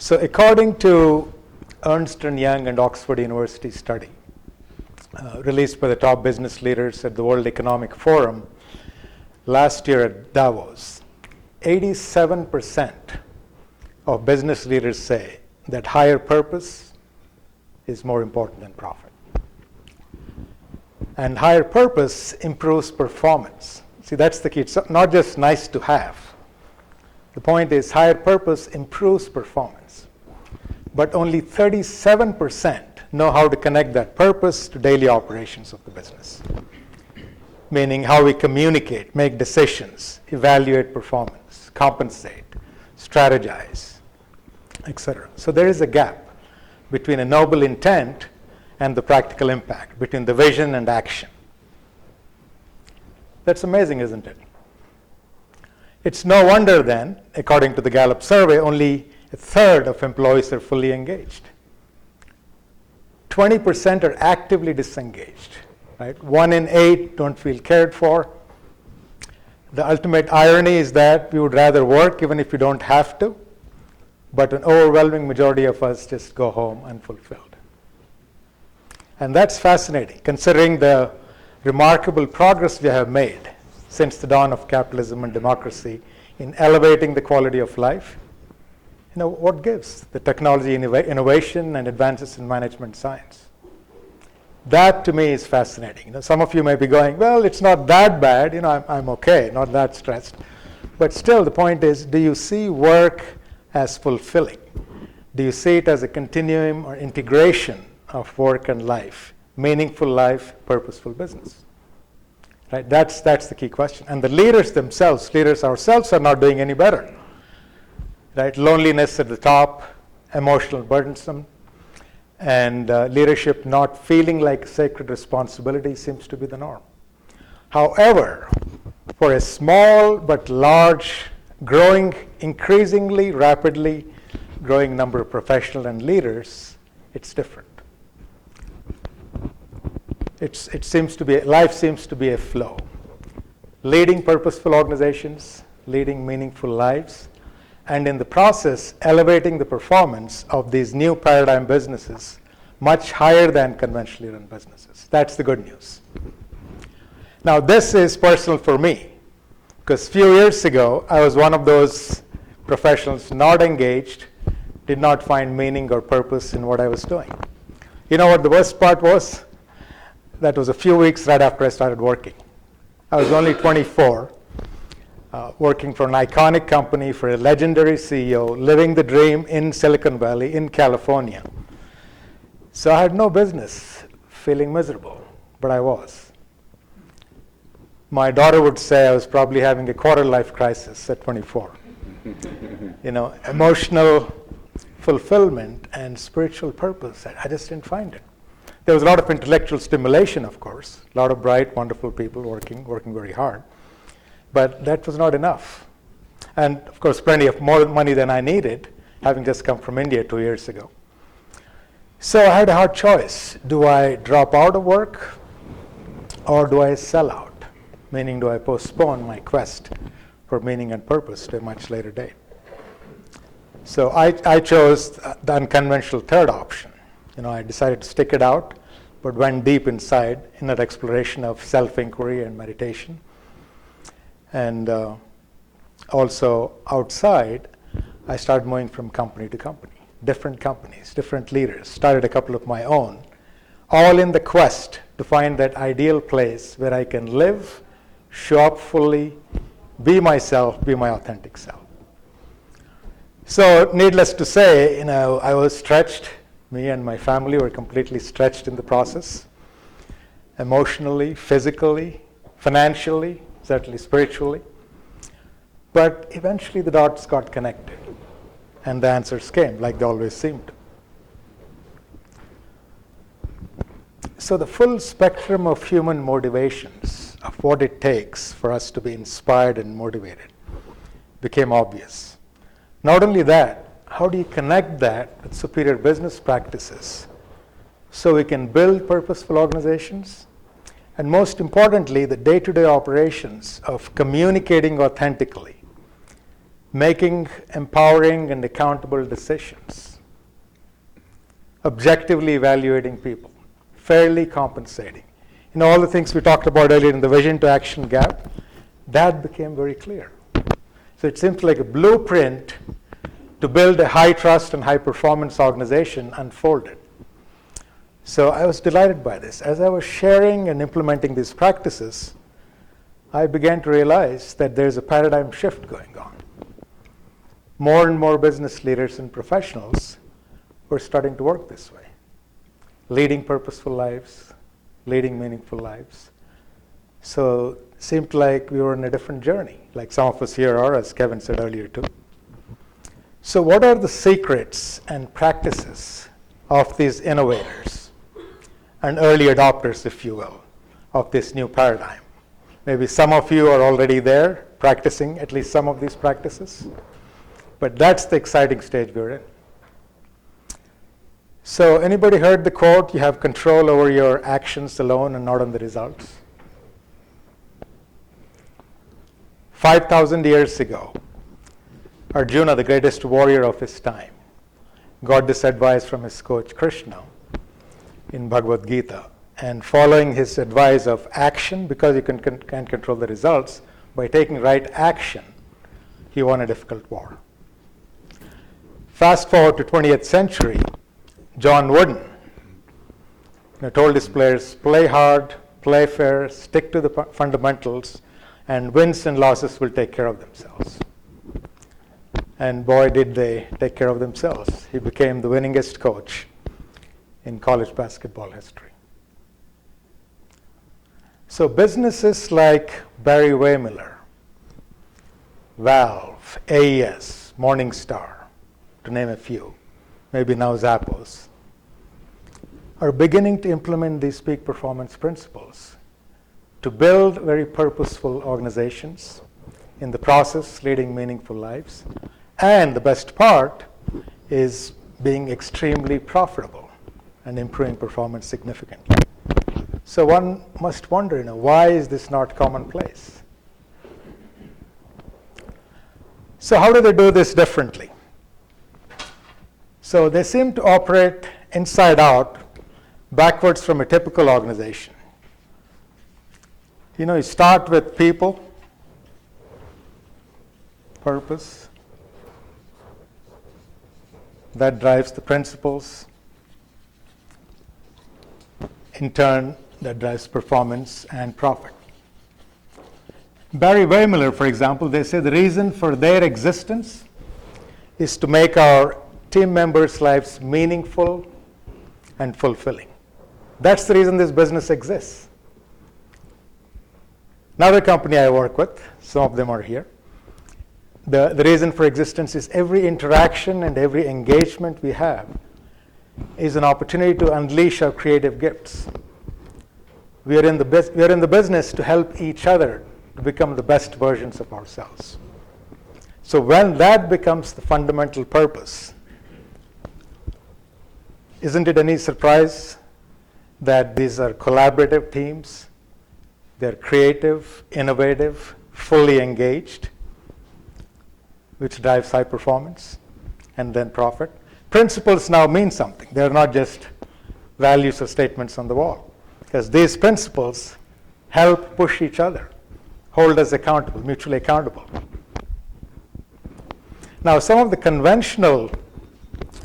So according to Ernst & Young and Oxford University study, released by the top business leaders at the World Economic Forum last year at Davos, 87% of business leaders say that higher purpose is more important than profit. And higher purpose improves performance. See, that's the key. It's not just nice to have. The point is higher purpose improves performance. But only 37% know how to connect that purpose to daily operations of the business. Meaning how we communicate, make decisions, evaluate performance, compensate, strategize, etc. So there is a gap between a noble intent and the practical impact, between the vision and action. That's amazing, isn't it? It's no wonder then, according to the Gallup survey, only a third of employees are fully engaged. 20% are actively disengaged. Right? 1 in 8 don't feel cared for. The ultimate irony is that we would rather work even if we don't have to, but an overwhelming majority of us just go home unfulfilled. And that's fascinating, considering the remarkable progress we have made since the dawn of capitalism and democracy in elevating the quality of life. You know, what gives? The technology innovation and advances in management science. That to me is fascinating. You know, some of you may be going, well, it's not that bad, you know, I'm okay, not that stressed. But still, the point is, do you see work as fulfilling? Do you see it as a continuum or integration of work and life, meaningful life, purposeful business? Right? That's the key question. And the leaders themselves, leaders ourselves, are not doing any better. Right? Loneliness at the top, emotional burdensome, and leadership not feeling like sacred responsibility seems to be the norm. However, for a small but large, growing, increasingly rapidly growing number of professionals and leaders, it's different. It seems to be, life seems to be a flow. Leading purposeful organizations, leading meaningful lives, and in the process, elevating the performance of these new paradigm businesses much higher than conventionally run businesses. That's the good news. Now, this is personal for me, because a few years ago, I was one of those professionals not engaged, did not find meaning or purpose in what I was doing. You know what the worst part was? That was a few weeks right after I started working. I was only 24. Working for an iconic company, for a legendary CEO, living the dream in Silicon Valley, in California. So I had no business feeling miserable, but I was. My daughter would say I was probably having a quarter-life crisis at 24. You know, emotional fulfillment and spiritual purpose, I just didn't find it. There was a lot of intellectual stimulation, of course, a lot of bright, wonderful people working very hard. But that was not enough. And of course, plenty of more money than I needed, having just come from India 2 years ago. So I had a hard choice. Do I drop out of work or do I sell out? Meaning, do I postpone my quest for meaning and purpose to a much later date? So I chose the unconventional third option. You know, I decided to stick it out, but went deep inside in an exploration of self-inquiry and meditation. And also outside, I started moving from company to company, different companies, different leaders, started a couple of my own, all in the quest to find that ideal place where I can live, show up fully, be myself, be my authentic self. So needless to say, you know, I was stretched. Me and my family were completely stretched in the process, emotionally, physically, financially, certainly spiritually. But eventually the dots got connected and the answers came like they always seem to. So the full spectrum of human motivations, of what it takes for us to be inspired and motivated, became obvious. Not only that, how do you connect that with superior business practices so we can build purposeful organizations? And most importantly, the day-to-day operations of communicating authentically making empowering and accountable decisions, objectively evaluating people, fairly compensating. All the things we talked about earlier in the vision to action gap, that became very clear. So it seems like a blueprint to build a high trust and high performance organization unfolded. So I was delighted by this. As I was sharing and implementing these practices, I began to realize that there's a paradigm shift going on. More and more business leaders and professionals were starting to work this way, leading purposeful lives, leading meaningful lives. So it seemed like we were on a different journey, like some of us here are, as Kevin said earlier too. So what are the secrets and practices of these innovators and early adopters, if you will, of this new paradigm? Maybe some of you are already there, practicing at least some of these practices. But that's the exciting stage we're in. So anybody heard the quote, you have control over your actions alone and not on the results? 5,000 years ago, Arjuna, the greatest warrior of his time, got this advice from his coach Krishna in Bhagavad Gita. And following his advice of action, because you can't control the results, by taking right action, he won a difficult war. Fast forward to 20th century, John Wooden told his players, play hard, play fair, stick to the fundamentals, and wins and losses will take care of themselves. And boy, did they take care of themselves. He became the winningest coach in college basketball history. So businesses like Barry Wehmiller, Valve, AES, Morningstar, to name a few, maybe now Zappos, are beginning to implement these peak performance principles to build very purposeful organizations, in the process leading meaningful lives. And the best part is being extremely profitable and improving performance significantly. So one must wonder, why is this not commonplace? So how do they do this differently? So they seem to operate inside out, backwards from a typical organization. You start with people, purpose, that drives the principles. In turn, that drives performance and profit. Barry Wehmiller, for example, they say the reason for their existence is to make our team members' lives meaningful and fulfilling. That's the reason this business exists. Another company I work with, some of them are here, the reason for existence is every interaction and every engagement we have is an opportunity to unleash our creative gifts. We are in the business to help each other to become the best versions of ourselves. So when that becomes the fundamental purpose, isn't it any surprise that these are collaborative teams? They're creative, innovative, fully engaged, which drives high performance and then profit. Principles now mean something. They're not just values or statements on the wall, because these principles help push each other, hold us accountable, mutually accountable. Now, some of the conventional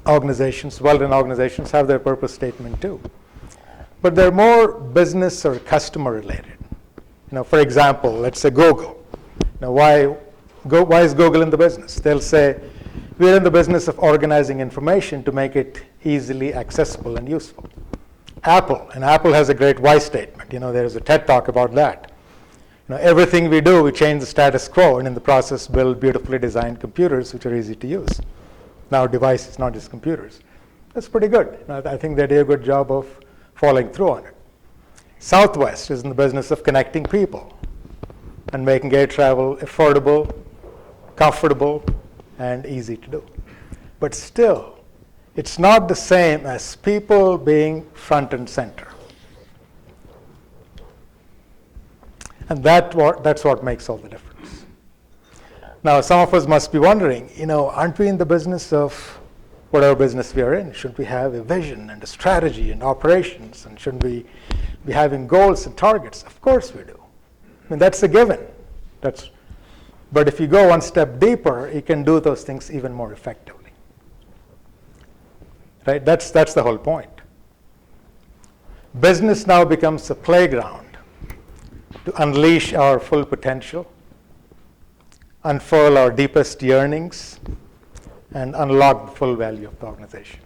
organizations, well-run organizations, have their purpose statement too, but they're more business or customer related. For example, let's say Google. Why is Google in the business? They'll say, we're in the business of organizing information to make it easily accessible and useful. Apple has a great why statement. There's a TED talk about that. Everything we do, we change the status quo, and in the process build beautifully designed computers which are easy to use. Now devices, not just computers. That's pretty good. I think they did a good job of following through on it. Southwest is in the business of connecting people and making air travel affordable, comfortable, and easy to do. But still, it's not the same as people being front and center. And that's what makes all the difference. Now, some of us must be wondering, aren't we in the business of whatever business we are in? Shouldn't we have a vision and a strategy and operations? And shouldn't we be having goals and targets? Of course we do. I mean, that's a given. But if you go one step deeper, you can do those things even more effectively. Right? That's the whole point. Business now becomes a playground to unleash our full potential, unfurl our deepest yearnings, and unlock the full value of the organization.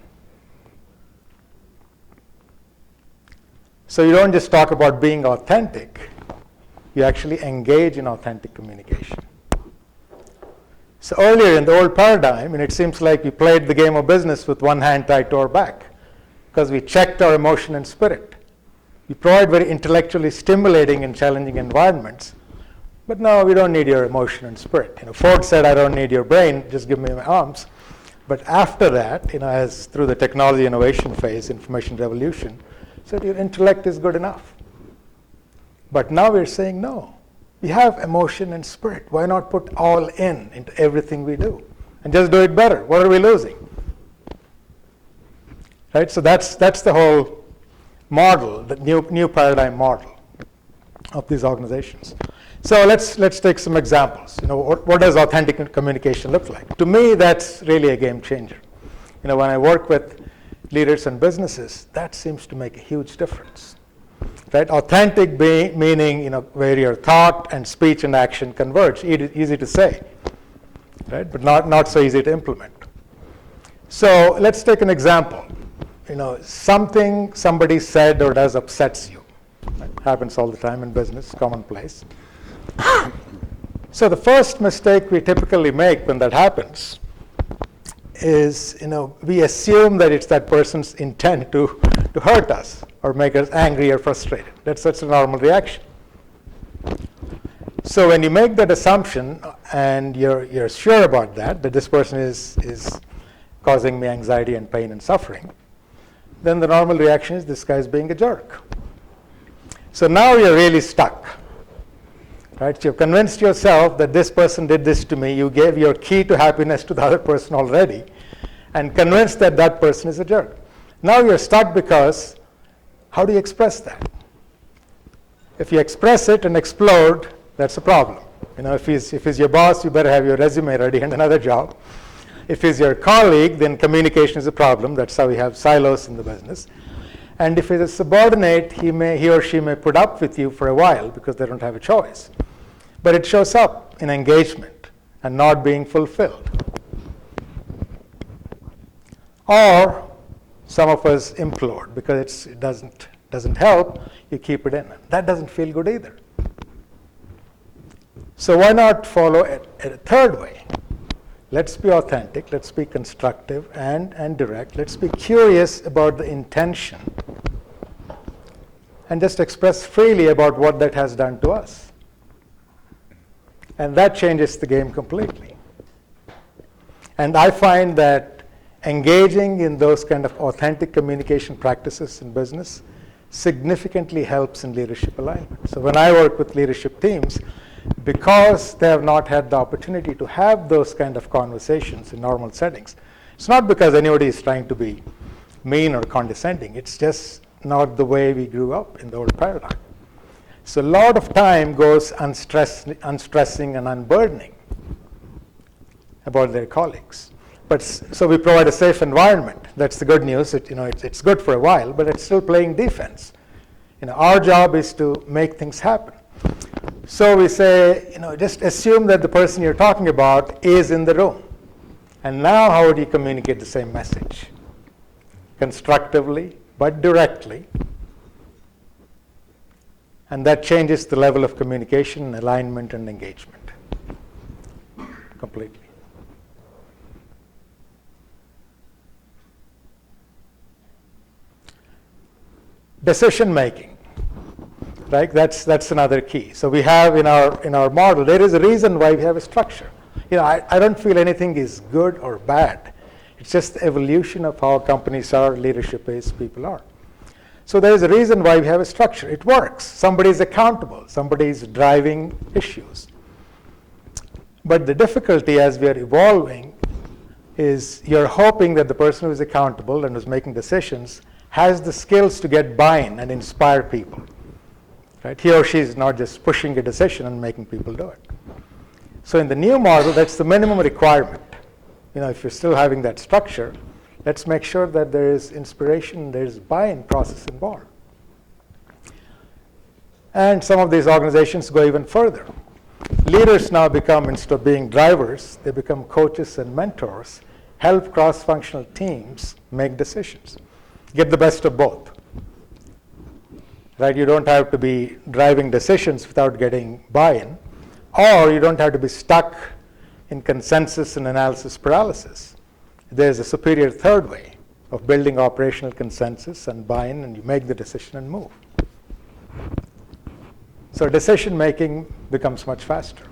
So you don't just talk about being authentic, you actually engage in authentic communication. So earlier in the old paradigm, it seems like we played the game of business with one hand tied to our back because we checked our emotion and spirit. We provide very intellectually stimulating and challenging environments, but no, we don't need your emotion and spirit. Ford said, I don't need your brain, just give me my arms. But after that, as through the technology innovation phase, information revolution, said your intellect is good enough. But now we're saying no. We have emotion and spirit. Why not put all into everything we do and just do it better? What are we losing? Right? So that's the whole model, the new paradigm model of these organizations. So let's take some examples. What does authentic communication look like? To me, that's really a game changer. When I work with leaders and businesses, that seems to make a huge difference. Right? Authentic meaning, where your thought and speech and action converge. Easy to say, right? But not so easy to implement. So let's take an example. Something somebody said or does upsets you. Right? Happens all the time in business, commonplace. So the first mistake we typically make when that happens is, we assume that it's that person's intent to hurt us or make us angry or frustrated. That's such a normal reaction. So when you make that assumption and you're sure about that this person is causing me anxiety and pain and suffering, then the normal reaction is this guy's being a jerk. So now you're really stuck. Right? So you've convinced yourself that this person did this to me. You gave your key to happiness to the other person already and convinced that that person is a jerk. Now you're stuck because how do you express that? If you express it and explode, that's a problem. If he's your boss, you better have your resume ready and another job. If he's your colleague, then communication is a problem. That's how we have silos in the business. And if he's a subordinate, he or she may put up with you for a while because they don't have a choice. But it shows up in engagement and not being fulfilled. Or some of us implode because it doesn't help, you keep it in. That doesn't feel good either. So why not follow a third way? Let's be authentic, let's be constructive and direct. Let's be curious about the intention and just express freely about what that has done to us. And that changes the game completely. And I find that engaging in those kind of authentic communication practices in business significantly helps in leadership alignment. So when I work with leadership teams, because they have not had the opportunity to have those kind of conversations in normal settings, it's not because anybody is trying to be mean or condescending. It's just not the way we grew up in the old paradigm. So a lot of time goes unstressing and unburdening about their colleagues. But so we provide a safe environment. That's the good news. It's good for a while, but it's still playing defense. Our job is to make things happen. So we say, just assume that the person you're talking about is in the room. And now how would you communicate the same message? Constructively, but directly. And that changes the level of communication, alignment, and engagement completely. Decision making, right? That's another key. So we have in our model, there is a reason why we have a structure. I don't feel anything is good or bad. It's just the evolution of how companies are, leadership is, people are. So there is a reason why we have a structure. It works. Somebody is accountable. Somebody is driving issues. But the difficulty as we are evolving is you're hoping that the person who is accountable and who's making decisions has the skills to get buy-in and inspire people. Right? He or she is not just pushing a decision and making people do it. So in the new model, that's the minimum requirement. If you're still having that structure, let's make sure that there is inspiration, there's buy-in process involved. And some of these organizations go even further. Leaders now become, instead of being drivers, they become coaches and mentors, help cross-functional teams make decisions. Get the best of both. Right? You don't have to be driving decisions without getting buy-in, or you don't have to be stuck in consensus and analysis paralysis. There's a superior third way of building operational consensus and buy-in, and you make the decision and move. So decision making becomes much faster.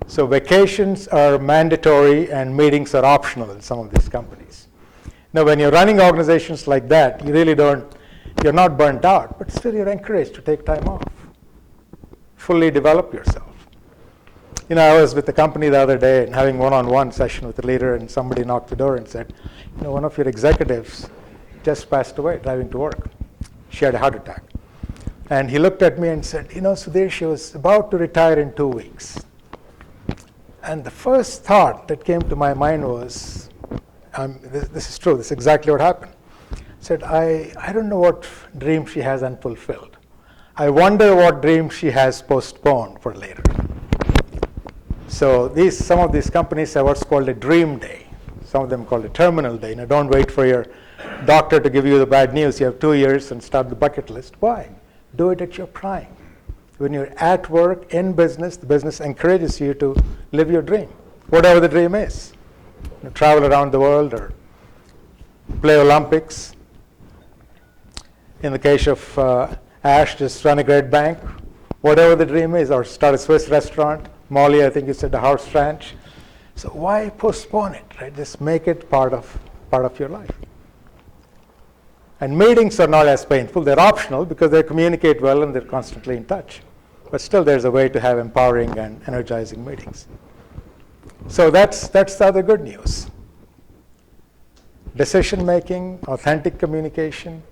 So vacations are mandatory and meetings are optional in some of these companies. Now when you're running organizations like that, you're not burnt out, but still you're encouraged to take time off. Fully develop yourself. I was with the company the other day and having one-on-one session with the leader, and somebody knocked the door and said, one of your executives just passed away driving to work. She had a heart attack. And he looked at me and said, Sudhir, she was about to retire in 2 weeks. And the first thought that came to my mind was, this is true, this is exactly what happened. I said, I don't know what dream she has unfulfilled. I wonder what dream she has postponed for later. So some of these companies have what's called a dream day. Some of them call it terminal day. Don't wait for your doctor to give you the bad news. You have 2 years and start the bucket list. Why? Do it at your prime. When you're at work, in business, the business encourages you to live your dream, whatever the dream is. Travel around the world or play Olympics. In the case of Ash, just run a great bank, whatever the dream is, or start a Swiss restaurant. Molly, I think you said a house ranch. So why postpone it, right? Just make it part of your life. And meetings are not as painful. They're optional because they communicate well and they're constantly in touch. But still, there's a way to have empowering and energizing meetings. So that's the other good news. Decision making, authentic communication,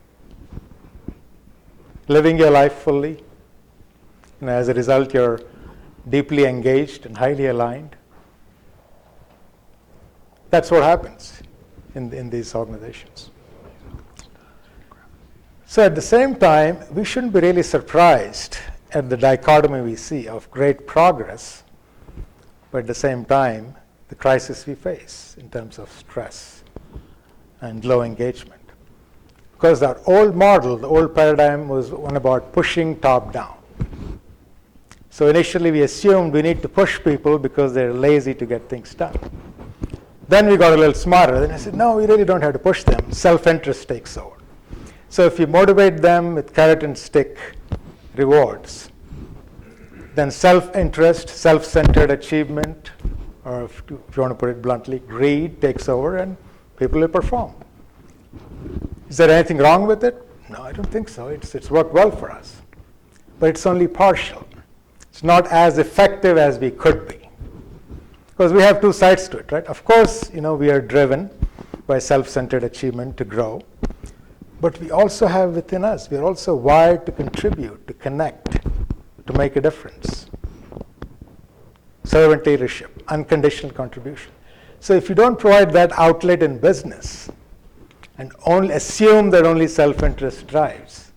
living your life fully. As a result, you're deeply engaged and highly aligned. That's what happens in these organizations. So at the same time, we shouldn't be really surprised at the dichotomy we see of great progress, but at the same time, the crisis we face in terms of stress and low engagement. Because our old model, the old paradigm, was one about pushing top down. So initially we assumed we need to push people because they're lazy to get things done. Then we got a little smarter. Then I said, no, we really don't have to push them. Self-interest takes over. So if you motivate them with carrot and stick rewards, then self-interest, self-centered achievement, or if you want to put it bluntly, greed takes over and people will perform. Is there anything wrong with it? No, I don't think so. It's worked well for us. But it's only partial. It's not as effective as we could be. Because we have two sides to it, right? Of course, we are driven by self-centered achievement to grow. But we also have within us, we are also wired to contribute, to connect, to make a difference. Servant leadership, unconditional contribution. So if you don't provide that outlet in business and only assume that only self-interest drives,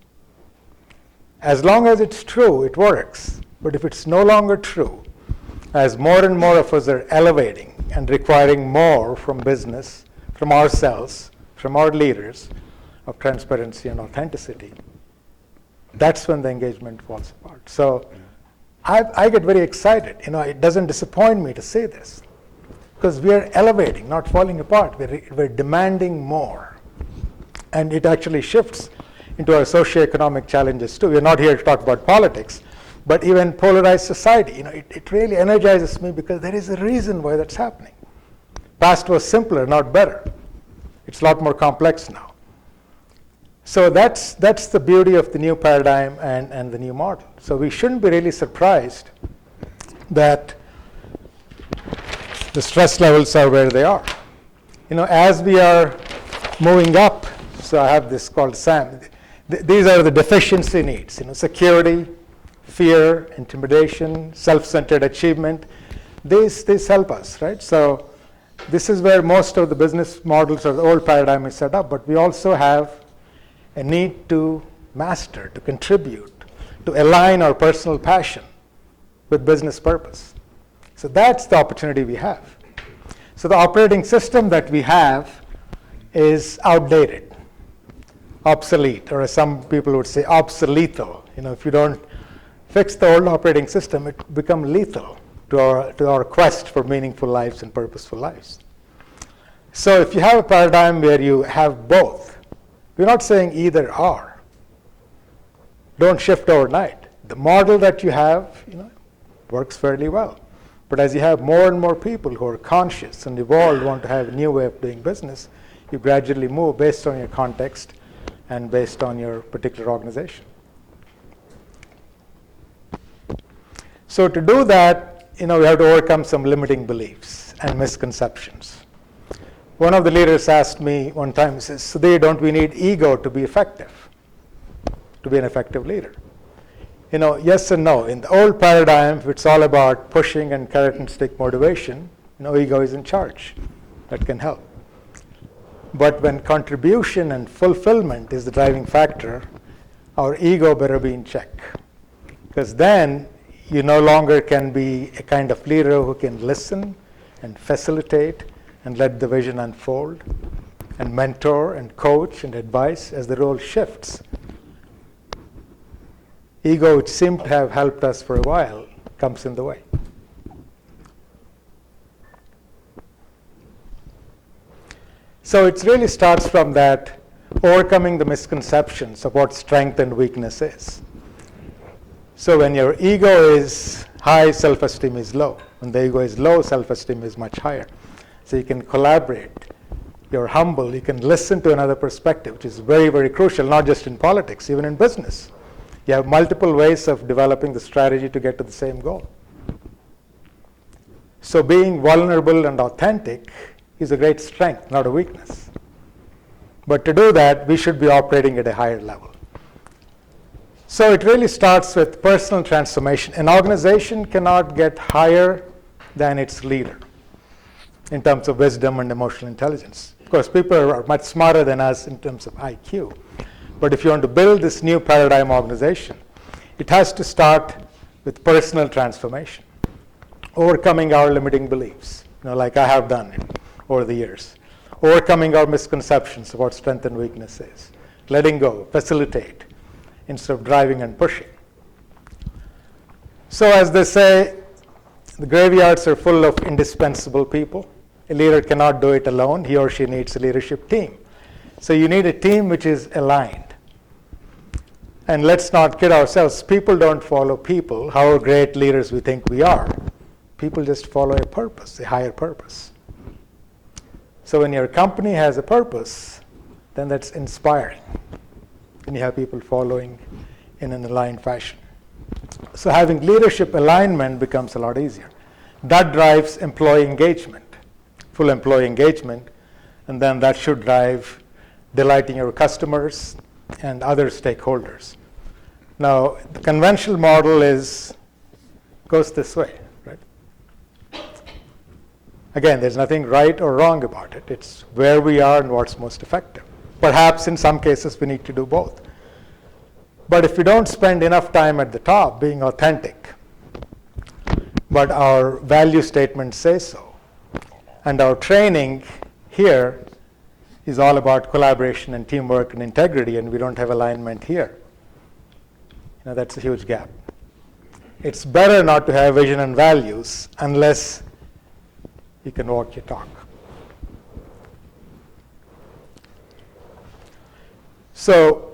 as long as it's true, it works. But if it's no longer true, as more and more of us are elevating and requiring more from business, from ourselves, from our leaders, of transparency and authenticity, that's when the engagement falls apart. So I get very excited. It doesn't disappoint me to say this, because we are elevating, not falling apart. We're demanding more. And it actually shifts into our socioeconomic challenges too. We're not here to talk about politics, but even polarized society. It really energizes me because there is a reason why that's happening. Past was simpler, not better. It's a lot more complex now. So that's the beauty of the new paradigm and the new model. So we shouldn't be really surprised that the stress levels are where they are. As we are moving up, so I have this called SAM. These are the deficiency needs, security, fear, intimidation, self-centered achievement. These help us, right? So this is where most of the business models or the old paradigm is set up, but we also have a need to master, to contribute, to align our personal passion with business purpose. So that's the opportunity we have. So the operating system that we have is outdated, obsolete, or as some people would say, obsoletal. If you don't fix the old operating system, it becomes lethal to our quest for meaningful lives and purposeful lives. So if you have a paradigm where you have both, we're not saying either or. Don't shift overnight. The model that you have, works fairly well. But as you have more and more people who are conscious and evolved, want to have a new way of doing business, you gradually move based on your context and based on your particular organization. So to do that, we have to overcome some limiting beliefs and misconceptions. One of the leaders asked me one time, he says, Sudhir, don't we need ego to be effective, to be an effective leader? Yes and no. In the old paradigm, it's all about pushing and carrot and stick motivation. Ego is in charge. That can help. But when contribution and fulfillment is the driving factor, our ego better be in check. Because then you no longer can be a kind of leader who can listen and facilitate and let the vision unfold and mentor and coach and advise as the role shifts. Ego, which seemed to have helped us for a while, comes in the way. So it really starts from that overcoming the misconceptions of what strength and weakness is. So when your ego is high, self-esteem is low. When the ego is low, self-esteem is much higher. So you can collaborate. You're humble. You can listen to another perspective, which is very, very crucial, not just in politics, even in business. You have multiple ways of developing the strategy to get to the same goal. So being vulnerable and authentic is a great strength, not a weakness. But to do that, we should be operating at a higher level. So it really starts with personal transformation. An organization cannot get higher than its leader in terms of wisdom and emotional intelligence. Of course, people are much smarter than us in terms of IQ. But if you want to build this new paradigm organization, it has to start with personal transformation, overcoming our limiting beliefs, like I have done it over the years, overcoming our misconceptions of what strength and weakness is, letting go, facilitate, instead of driving and pushing. So as they say, the graveyards are full of indispensable people. A leader cannot do it alone. He or she needs a leadership team. So you need a team which is aligned. And let's not kid ourselves. People don't follow people, however great leaders we think we are. People just follow a purpose, a higher purpose. So when your company has a purpose, then that's inspiring. And you have people following in an aligned fashion. So having leadership alignment becomes a lot easier. That drives employee engagement, full employee engagement, and then that should drive delighting your customers and other stakeholders. Now, the conventional model goes this way, right? Again, there's nothing right or wrong about it. It's where we are and what's most effective. Perhaps in some cases we need to do both. But if we don't spend enough time at the top being authentic, but our value statements say so, and our training here is all about collaboration and teamwork and integrity, and we don't have alignment here, that's a huge gap. It's better not to have vision and values unless you can walk your talk. So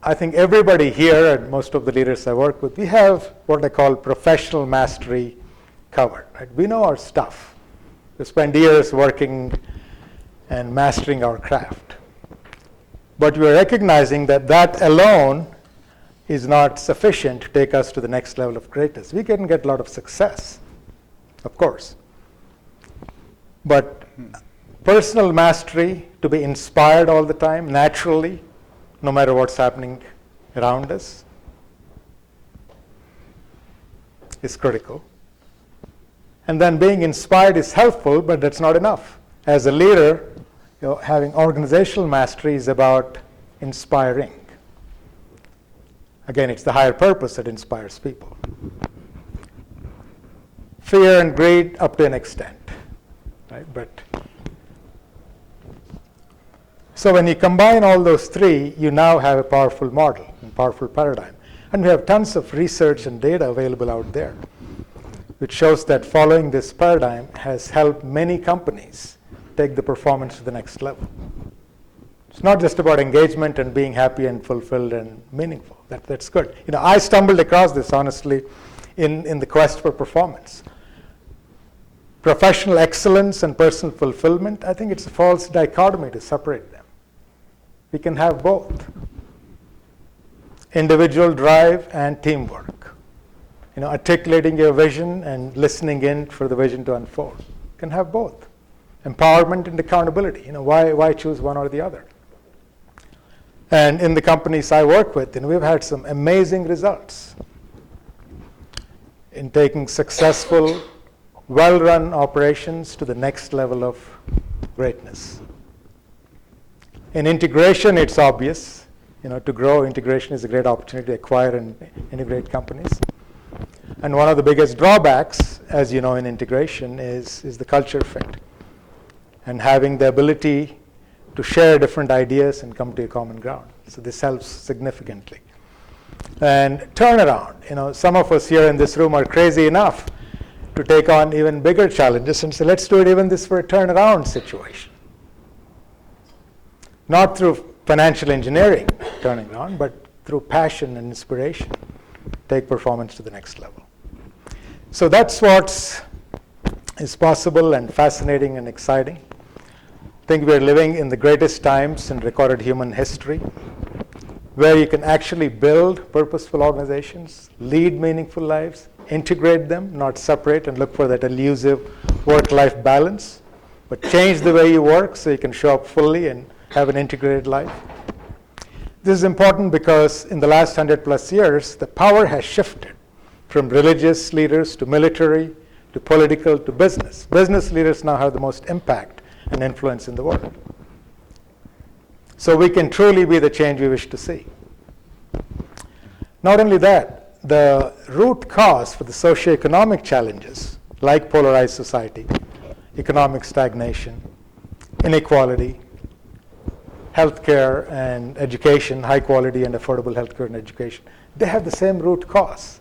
I think everybody here and most of the leaders I work with, we have what I call professional mastery covered. Right? We know our stuff. We spend years working and mastering our craft. But we're recognizing that that alone is not sufficient to take us to the next level of greatness. We can get a lot of success, of course. But personal mastery, to be inspired all the time, naturally, no matter what's happening around us, is critical. And then being inspired is helpful, but that's not enough. As a leader, having organizational mastery is about inspiring. Again, it's the higher purpose that inspires people. Fear and greed up to an extent, right? So when you combine all those three, you now have a powerful model and powerful paradigm. And we have tons of research and data available out there, which shows that following this paradigm has helped many companies take the performance to the next level. It's not just about engagement and being happy and fulfilled and meaningful. That's good. I stumbled across this, honestly, in the quest for performance. Professional excellence and personal fulfillment, I think it's a false dichotomy to separate them. We can have both. Individual drive and teamwork. Articulating your vision and listening in for the vision to unfold. You can have both. Empowerment and accountability. Why choose one or the other? And in the companies I work with, we've had some amazing results in taking successful, well-run operations to the next level of greatness. In integration, it's obvious. To grow, integration is a great opportunity to acquire and integrate companies. And one of the biggest drawbacks, as you know, in integration is the culture fit. And having the ability to share different ideas and come to a common ground. So this helps significantly. And turnaround. Some of us here in this room are crazy enough to take on even bigger challenges and say, let's do it even this for a turnaround situation. Not through financial engineering turning around, but through passion and inspiration, take performance to the next level. So that's what is possible and fascinating and exciting. I think we're living in the greatest times in recorded human history, where you can actually build purposeful organizations, lead meaningful lives, integrate them, not separate and look for that elusive work-life balance, but change the way you work so you can show up fully and have an integrated life. This is important because in the last 100+ years, the power has shifted from religious leaders to military to political to business. Business leaders now have the most impact and influence in the world. So we can truly be the change we wish to see. Not only that, the root cause for the socioeconomic challenges, like polarized society, economic stagnation, inequality, healthcare and education, high quality and affordable healthcare and education, they have the same root cause.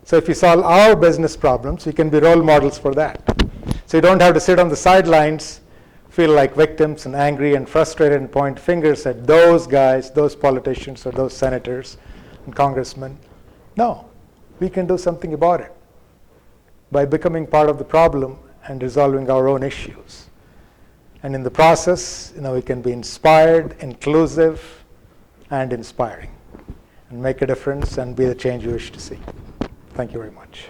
So if you solve our business problems, we can be role models for that. So you don't have to sit on the sidelines, feel like victims and angry and frustrated and point fingers at those guys, those politicians or those senators and congressmen. No, we can do something about it by becoming part of the problem and resolving our own issues. And in the process, we can be inspired, inclusive, and inspiring, and make a difference and be the change we wish to see. Thank you very much.